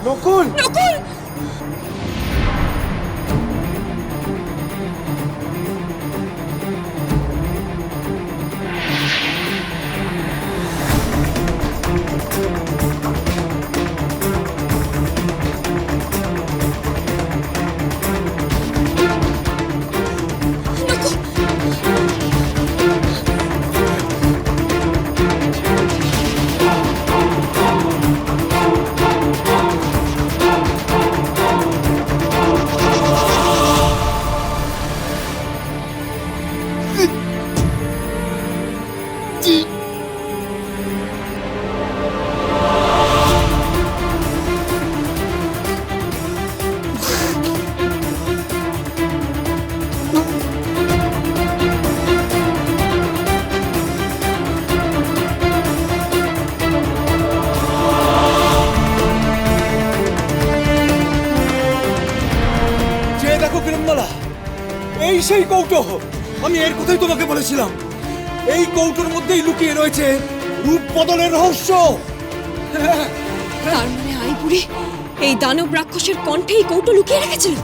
নকুল, নকুল! এই সেই কৌটো, আমি এর কথাই তোমাকে বলেছিলাম। এই কৌটোর মধ্যেই লুকিয়ে রয়েছে রূপ বদলের রহস্য। তার মানে আইবুড়ি এই দানব রাক্ষসের কণ্ঠে এই কৌটো লুকিয়ে রেখেছিল।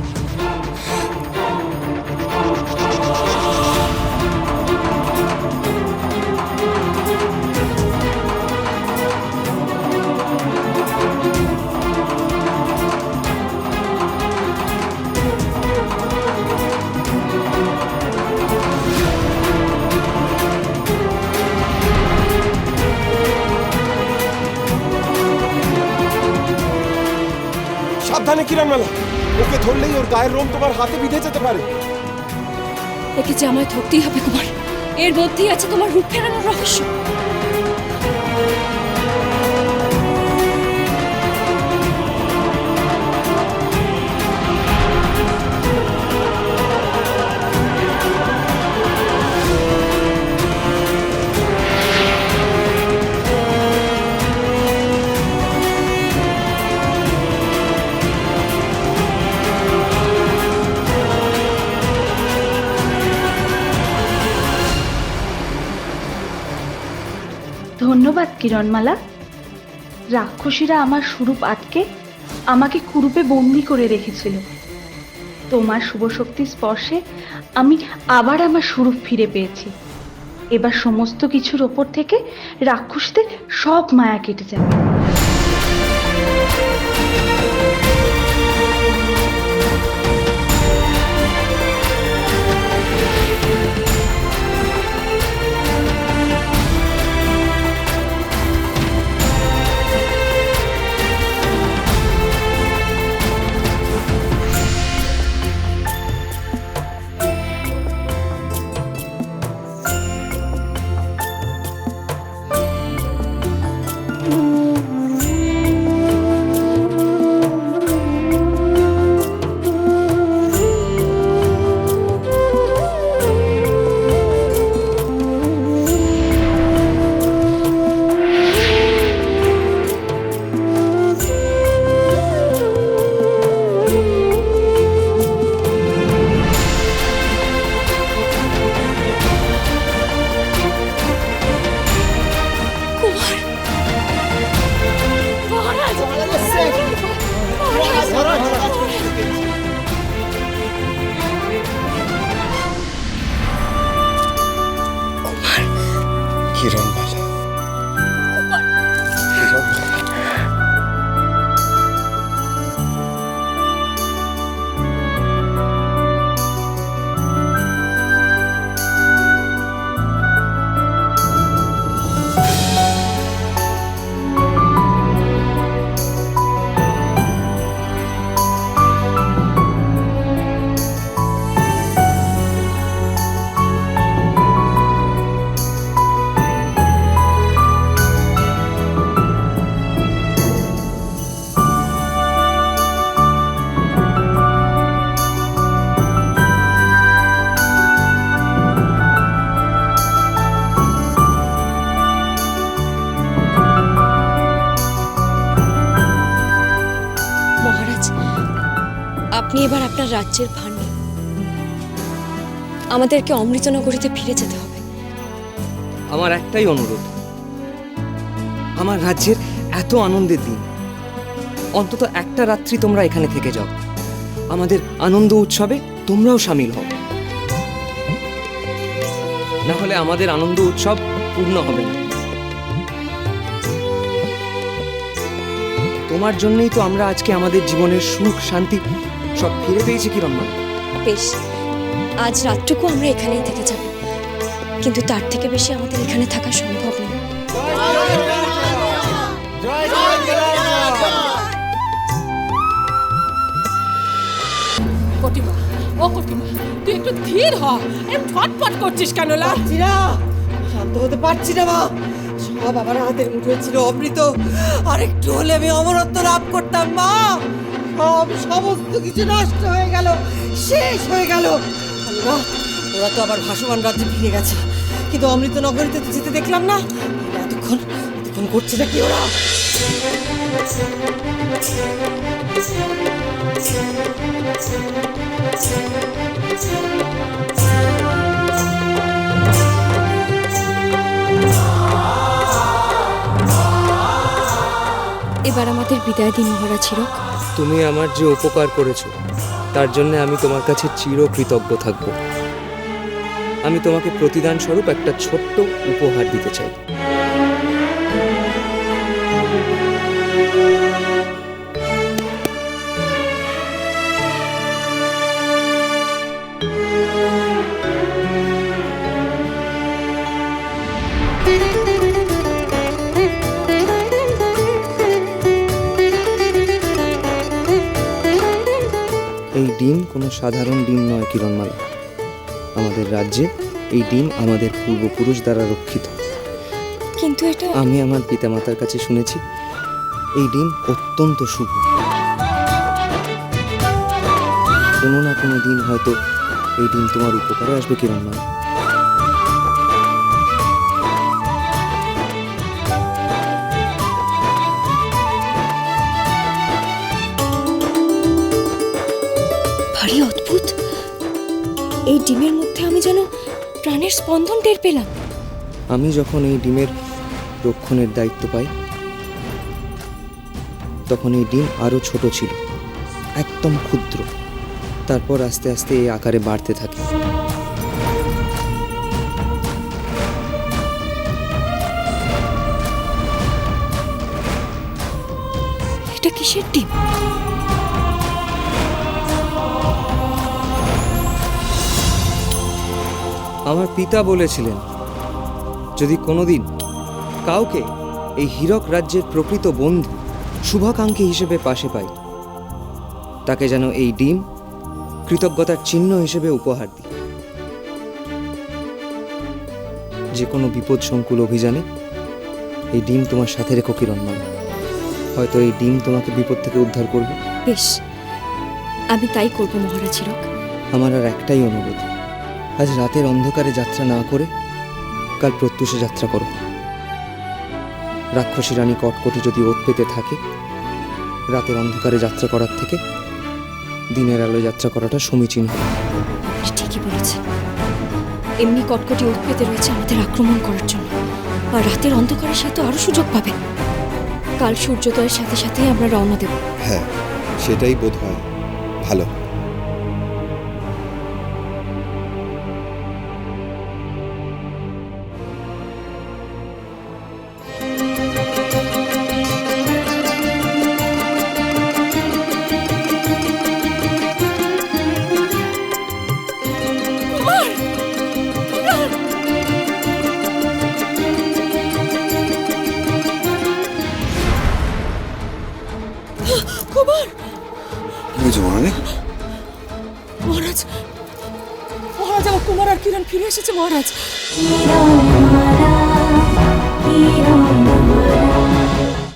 সাবধানে কিরণমালা, ওকে ধরলেই ওর গায়ের রোম তোমার হাতে বিঁধে যেতে পারে। একে যে আমায় ধরতেই হবে কুমার, এর মধ্যেই আছে তোমার রূপ ফেরানোর রহস্য। ধন্যবাদ কিরণমালা। রাক্ষসীরা আমার স্বরূপ আটকে আমাকে কুরূপে বন্দি করে রেখেছিল। তোমার শুভ শক্তির স্পর্শে আমি আবার আমার স্বরূপ ফিরে পেয়েছি। এবার সমস্ত কিছুর ওপর থেকে রাক্ষসদের সব মায়া কেটে যাবে। কিরণমালা, আপনি এবার আপনার রাজ্যের ভার নিন। আমাদেরকে অমৃতনগরীতে ফিরে যেতে হবে। আমার একটাই অনুরোধ, আমার রাজ্যের এত আনন্দের দিন অন্তত একটা রাত্রি তোমরা এখানে থেকে যাও। আমাদের আনন্দ উৎসবে তোমরাও সামিল হও, না হলে আমাদের আনন্দ উৎসব পূর্ণ হবে না। তোমার জন্যই তো আমরা আজকে আমাদের জীবনের সুখ শান্তি সব ফিরে পেয়েছি কিরণমালা। বেশ, আজ রাতটুকু আমরা এখানেই থেকে যাব, কিন্তু তার থেকে বেশি আমাদের এখানে থাকা সম্ভব নয়। কটিমা, ও কটিমা, তুই একটু ধীর হ। এম ফটফট করছিস কেন লা? পারছি না, শান্ত হতে পারছি না মা। সব আমার হাতের মুঠোয় ছিল অমৃত, আর একটু হলে আমি অমরত্ব লাভ করতাম মা। সমস্ত কিছু নষ্ট হয়ে গেল, শেষ হয়ে গেল। না, ওরা তো আবার ভাসমান রাজ্যে ফিরে গেছে, কিন্তু অমৃত নগরীতে তো যেতে দেখলাম না। এতক্ষণ করছে না কি ওরা? এবার আমাদের বিদায় দিন মহারাজ হিরক। তুমি আমার যে উপকার করেছো তার জন্য আমি তোমার কাছে চিরকৃতজ্ঞ থাকব। আমি তোমাকে প্রতিদান স্বরূপ একটা ছোট্ট উপহার দিতে চাই। এই ডিম কোনো সাধারণ ডিম নয় কিরণমালা। আমাদের রাজ্যে এই ডিম আমাদের পূর্বপুরুষ দ্বারা রক্ষিত। কিন্তু এটা আমি আমার পিতামাতার কাছে শুনেছি এই ডিম অত্যন্ত শুভ। কোনো না কোনো দিন হয়তো এই ডিম তোমার উপকারে আসবে কিরণমালা। ভারী অদ্ভুত, এই ডিমের মধ্যে আমি যেন প্রাণের স্পন্দন টের পেলাম। আমি যখন এই ডিমের রক্ষণের দায়িত্ব পাই তখন এই ডিম আরো ছোট ছিল, একদম ক্ষুদ্র। তারপর আস্তে আস্তে এই আকারে বাড়তে থাকে। এটা কিসের ডিম? আমার পিতা বলেছিলেন যদি কোনোদিন কাউকে এই হীরক রাজ্যের প্রকৃত বন্ধু শুভাকাঙ্ক্ষী হিসেবে পাশে পাই, তাকে যেন এই ডিম কৃতজ্ঞতার চিহ্ন হিসেবে উপহার দিই। যে কোনো বিপদ সংকুল অভিযানে এই ডিম তোমার সাথে রেখো কিরণমালা। হয়তো এই ডিম তোমাকে বিপদ থেকে উদ্ধার করবে। বেশ, আমি তাই করব মহারাজ হিরক। আমার আর একটাই অনুরোধ, আজ রাতের অন্ধকারে যাত্রা না করে কাল প্রত্যুষে যাত্রা করো। রাক্ষসী রানী কটকটি যদি ওত পেতে থাকে, রাতের অন্ধকারে যাত্রা করার থেকে দিনের আলো যাত্রা করাটা সমীচীন হবে। ঠিকই বলেছে, এমনি কটকটি ওত পেতে রয়েছে আমাদের আক্রমণ করার জন্য, আর রাতের অন্ধকারে সে তো আরো সুযোগ পাবে। কাল সূর্যোদয়ের সাথে সাথে আমরা রওনা দেব। হ্যাঁ, সেটাই বোধ হয় ভালো। কুমার, বুঝো মানে মহারাজ, মহারাজ, আমার কুমার আর কিরণ ফিরে এসেছে মহারাজ। Kiran Mala, Kiran